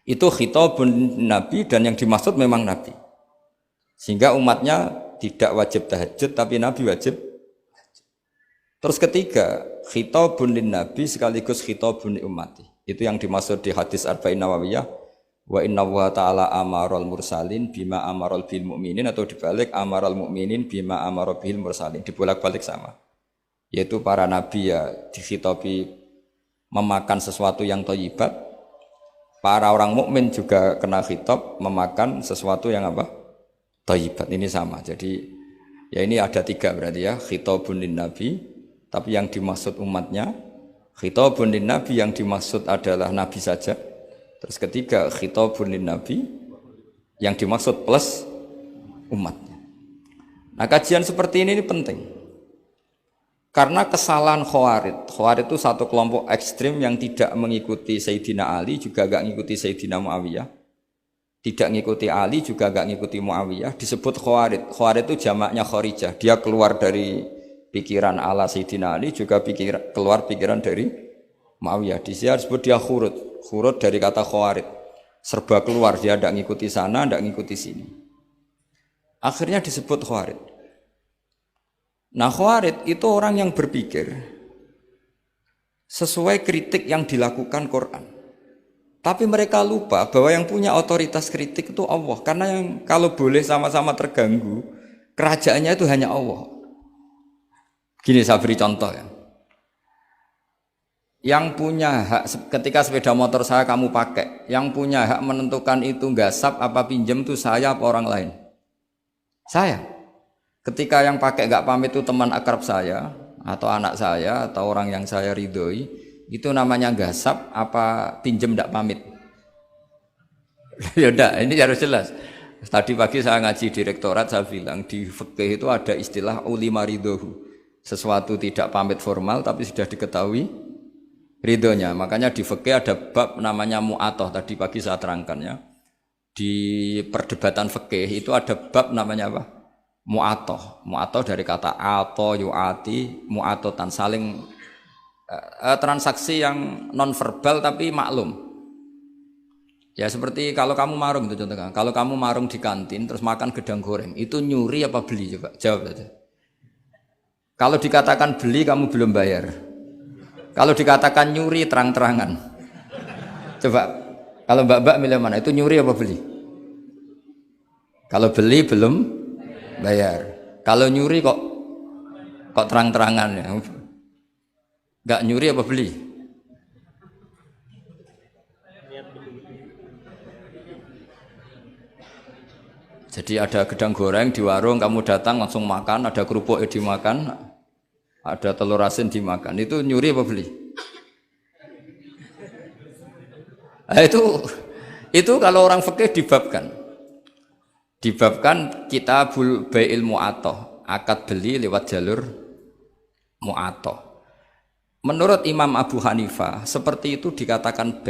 Itu khitabun Nabi dan yang dimaksud memang Nabi. Sehingga umatnya tidak wajib tahajud tapi Nabi wajib. Terus ketiga, khitabun lin Nabi sekaligus khitabun li ummati. Itu yang dimaksud di hadis Arba'in Nawawiyah. Wa inna wa ta'ala amaral mursalin bima amaral bil mu'minin, atau dibalik amaral mu'minin bima amaral bil mursalin. Dibolak-balik sama. Yaitu para nabi ya dikhitabi memakan sesuatu yang thayyibat. Para orang mukmin juga kena khitab memakan sesuatu yang apa? Thayyibat. Ini sama. Jadi ya ini ada tiga berarti ya. Khitabun lin Nabi, tapi yang dimaksud umatnya. Khitabun lin Nabi yang dimaksud adalah Nabi saja. Terus ketiga, khitabun lin Nabi yang dimaksud plus umatnya. Nah, kajian seperti ini penting. Karena kesalahan Khawarij itu satu kelompok ekstrim yang tidak mengikuti Sayyidina Ali, juga gak ngikuti Sayyidina Muawiyah. Tidak ngikuti Ali, juga gak ngikuti Muawiyah. Disebut Khawarij. Khawarij itu jamaknya Kharijah. Dia keluar dari pikiran ala Sayyidina Ali, juga keluar pikiran dari Muawiyah. Di sini disebut dia khurud. Khurud dari kata Khawarij. Serba keluar, dia tidak ngikuti sana, tidak ngikuti sini. Akhirnya disebut Khawarij. Nah, Khawarij itu orang yang berpikir sesuai kritik yang dilakukan Quran. Tapi mereka lupa bahwa yang punya otoritas kritik itu Allah. Karena yang kalau boleh sama-sama terganggu, kerajaannya itu hanya Allah. Gini saya beri contoh ya. Yang punya hak ketika sepeda motor saya kamu pakai, yang punya hak menentukan itu gasap apa pinjam itu saya apa orang lain? Saya. Ketika yang pakai gak pamit itu teman akrab saya atau anak saya atau orang yang saya ridhoi, itu namanya gasap apa pinjem gak pamit? Ya udah, ini harus jelas. Tadi pagi saya ngaji direktorat, saya bilang di fikih itu ada istilah ulima ridhohu. Sesuatu tidak pamit formal tapi sudah diketahui ridhonya. Makanya di fikih ada bab namanya mu'atoh, tadi pagi saya terangkan ya. Di perdebatan fikih itu ada bab namanya apa? Mu'atoh. Mu'atoh dari kata ato yu'ati, mu'atotan, saling transaksi yang non verbal tapi maklum. Ya seperti kalau kamu marung itu contohnya. Kalau kamu marung di kantin terus makan gedang goreng, itu nyuri apa beli? Coba jawab saja. Kalau dikatakan beli kamu belum bayar. Kalau dikatakan nyuri terang-terangan. Coba kalau mbak-mbak milih mana? Itu nyuri apa beli? Kalau beli belum bayar. Kalau nyuri kok terang-terangan ya. Enggak nyuri apa beli? Jadi ada gedang goreng di warung, kamu datang langsung makan, ada kerupuk dimakan, ada telur asin dimakan. Itu nyuri apa beli? Nah, itu kalau orang fikih dibabkan kitabul bai'il mu'atoh, akad beli lewat jalur mu'atoh. Menurut Imam Abu Hanifah seperti itu dikatakan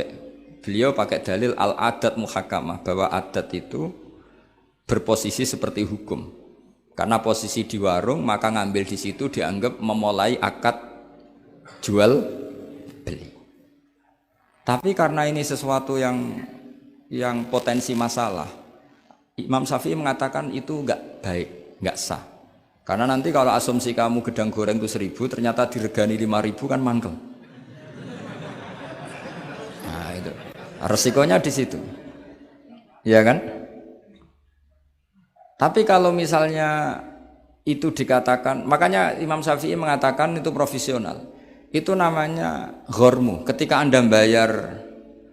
beliau pakai dalil al-adat muhakamah, bahwa adat itu berposisi seperti hukum. Karena posisi di warung maka ngambil di situ dianggap memulai akad jual beli. Tapi karena ini sesuatu yang potensi masalah, Imam Syafi'i mengatakan itu enggak baik, enggak sah. Karena nanti kalau asumsi kamu gedang goreng itu 1.000, ternyata diregani 5.000 kan mangkel. Nah itu resikonya di situ, ya kan? Tapi kalau misalnya itu dikatakan, makanya Imam Syafi'i mengatakan itu profesional. Itu namanya ghormu. Ketika Anda bayar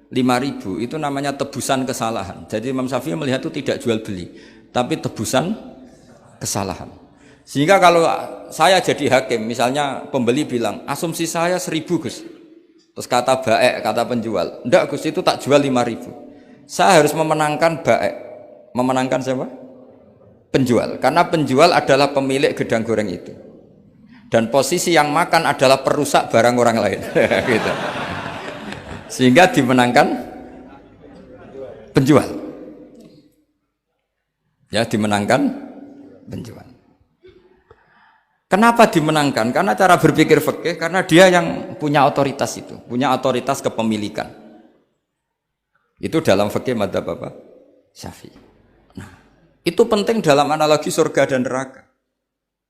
5.000 itu namanya tebusan kesalahan. Jadi Imam Syafi'i melihat itu tidak jual beli, tapi tebusan kesalahan. Sehingga kalau saya jadi hakim, misalnya pembeli bilang asumsi saya 1.000 Gus, terus kata baek, kata penjual, enggak Gus itu tak jual 5.000, saya harus memenangkan baek. Memenangkan siapa? Penjual. Karena penjual adalah pemilik gedang goreng itu, dan posisi yang makan adalah perusak barang orang lain. Gitu. Sehingga dimenangkan penjual. Ya, dimenangkan penjual. Kenapa dimenangkan? Karena cara berpikir fikih, karena dia yang punya otoritas itu, punya otoritas kepemilikan. Itu dalam fikih madzhab apa? Syafi'i. Nah, itu penting dalam analogi surga dan neraka.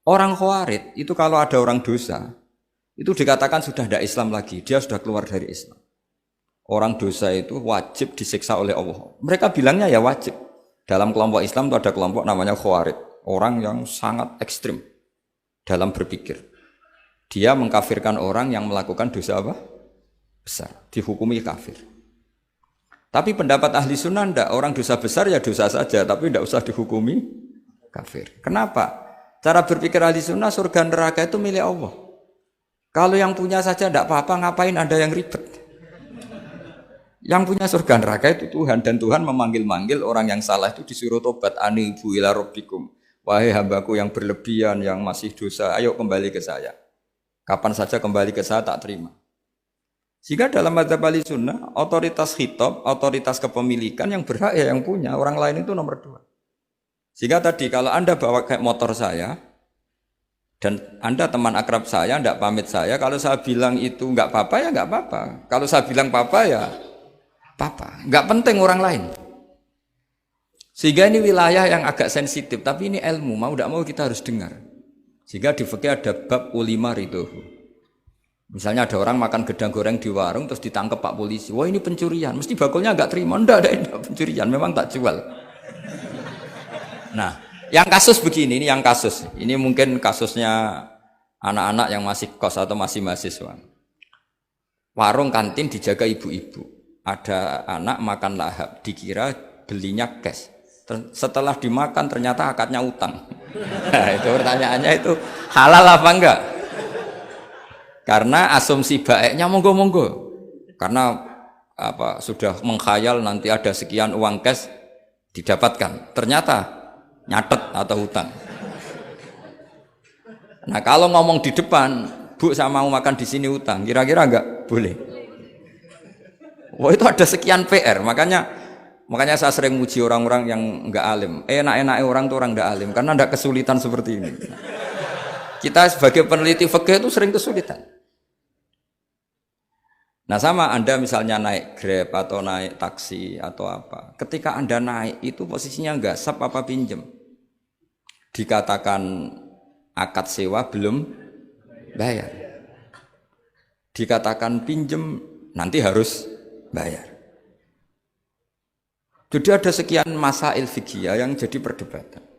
Orang Khawarij itu kalau ada orang dosa, itu dikatakan sudah tidak Islam lagi, dia sudah keluar dari Islam. Orang dosa itu wajib disiksa oleh Allah. Mereka bilangnya ya wajib. Dalam kelompok Islam itu ada kelompok namanya Khawarij, orang yang sangat ekstrim dalam berpikir. Dia mengkafirkan orang yang melakukan dosa apa? Besar, dihukumi kafir. Tapi pendapat ahli sunnah enggak, orang dosa besar ya dosa saja, tapi enggak usah dihukumi kafir. Kenapa? Cara berpikir ahli sunnah, surga neraka itu milik Allah. Kalau yang punya saja enggak apa-apa, ngapain ada yang ribet? Yang punya surga neraka itu Tuhan, dan Tuhan memanggil-manggil orang yang salah itu disuruh tobat. Anibu ila rabbikum, wahai hambaku yang berlebihan, yang masih dosa, ayo kembali ke saya. Kapan saja kembali ke saya tak terima. Sehingga dalam madzhab ahli sunnah, otoritas khitab, otoritas kepemilikan yang berhak ya yang punya, orang lain itu nomor 2. Sehingga tadi kalau Anda bawa kayak motor saya, dan Anda teman akrab saya, tidak pamit saya, kalau saya bilang itu nggak apa-apa ya nggak apa-apa. Kalau saya bilang apa-apa ya apa-apa. Nggak penting orang lain. Sehingga ini wilayah yang agak sensitif, tapi ini ilmu, mau tidak mau kita harus dengar. Sehingga di fikih ada bab ulima ridhohu. Misalnya ada orang makan gedang goreng di warung terus ditangkap Pak polisi. Wah ini pencurian, mesti bakulnya enggak terima. Enggak pencurian, memang tak jual. Nah, yang kasus begini, ini yang kasus. Ini mungkin kasusnya anak-anak yang masih kos atau masih mahasiswa. Warung kantin dijaga ibu-ibu. Ada anak makan lahap, dikira belinya cash. Setelah dimakan ternyata akadnya utang. Nah, itu pertanyaannya itu halal apa enggak? Karena asumsi baiknya monggo-monggo. Karena apa sudah mengkhayal nanti ada sekian uang cash didapatkan. Ternyata nyatet atau hutang. Nah, kalau ngomong di depan, Bu saya mau makan di sini hutang, kira-kira enggak boleh. Wah, itu ada sekian PR, makanya saya sering muji orang-orang yang enggak alim. Enak-enak orang tuh orang enggak alim karena enggak kesulitan seperti ini. Kita sebagai peneliti fikih itu sering kesulitan. Nah sama Anda misalnya naik Grab atau naik taksi atau apa. Ketika Anda naik itu posisinya gasap apa pinjem. Dikatakan akad sewa belum bayar. Dikatakan pinjem nanti harus bayar. Jadi ada sekian masail fikih yang jadi perdebatan.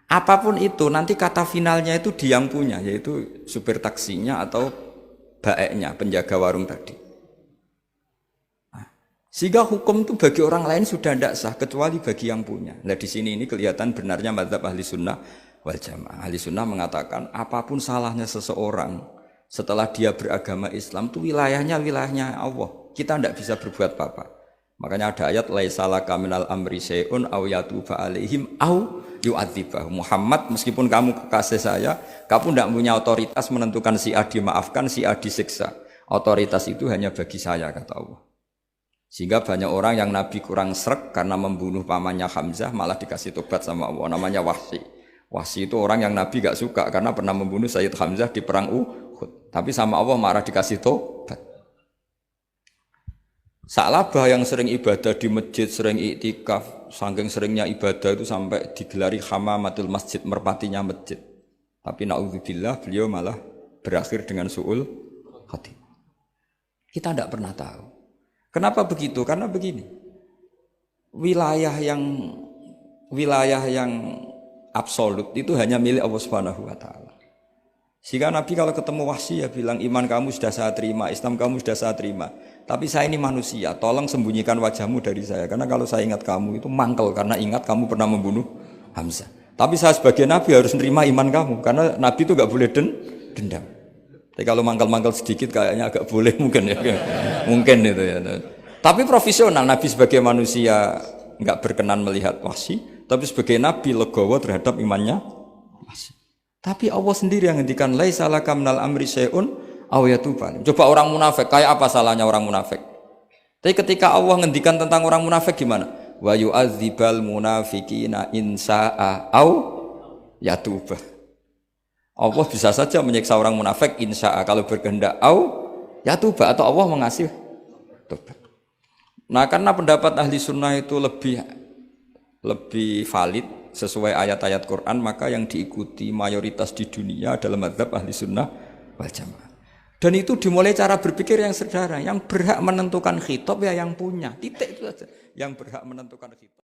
Apapun itu nanti kata finalnya itu dia yang punya, yaitu supir taksinya atau baeknya, penjaga warung tadi. Nah, sehingga hukum itu bagi orang lain sudah tidak sah kecuali bagi yang punya. Nah di sini ini kelihatan benarnya madzhab ahli sunnah wal jamaah. Ahli sunnah mengatakan apapun salahnya seseorang setelah dia beragama Islam itu wilayahnya Allah. Kita tidak bisa berbuat apa-apa. Makanya ada ayat laisalaka minal amri syai'un aw yatuba alaihim aw yu'adzibah. Muhammad meskipun kamu kekasih saya, kamu tidak punya otoritas menentukan si A dimaafkan, si A disiksa. Otoritas itu hanya bagi saya kata Allah. Sehingga banyak orang yang Nabi kurang srek karena membunuh pamannya Hamzah malah dikasih tobat sama Allah, namanya Wahsy. Wahsy itu orang yang Nabi gak suka karena pernah membunuh Sayyid Hamzah di perang Uhud. Tapi sama Allah marah dikasih tobat. Sa'labah yang sering ibadah di masjid, sering iktikaf, saking seringnya ibadah itu sampai digelari hamamatul masjid, merpatinya masjid. Tapi na'udzubillah beliau malah berakhir dengan su'ul khatimah. Kita tidak pernah tahu. Kenapa begitu? Karena begini. Wilayah yang absolut itu hanya milik Allah Subhanahu wa taala. Sehingga Nabi kalau ketemu Wahsy ya bilang iman kamu sudah saya terima, Islam kamu sudah saya terima. Tapi saya ini manusia, tolong sembunyikan wajahmu dari saya. Karena kalau saya ingat kamu itu mangkel karena ingat kamu pernah membunuh Hamzah. Tapi saya sebagai Nabi harus menerima iman kamu karena Nabi itu gak boleh dendam. Tapi kalau mangkel-mangkel sedikit kayaknya agak boleh mungkin ya. Mungkin itu ya. Tapi profesional Nabi sebagai manusia gak berkenan melihat Wahsy, tapi sebagai Nabi legowo terhadap imannya Wahsy. Tapi Allah sendiri yang ngendikan laisa laka minal amri syai'un aw yatuba. Coba orang munafik, kayak apa salahnya orang munafik? Tapi ketika Allah ngendikan tentang orang munafik gimana? Wa yu'adzibal munafiqina in sa'a aw yatuba. Allah bisa saja menyiksa orang munafik insya'a kalau berkehendak aw yatuba atau Allah mengasih tobat. Nah karena pendapat ahli sunnah itu lebih valid sesuai ayat-ayat Quran, maka yang diikuti mayoritas di dunia adalah mazhab ahli sunnah wal jamaah. Dan itu dimulai cara berpikir yang sederhana, yang berhak menentukan khitab ya yang punya, titik itu saja. Yang berhak menentukan khitab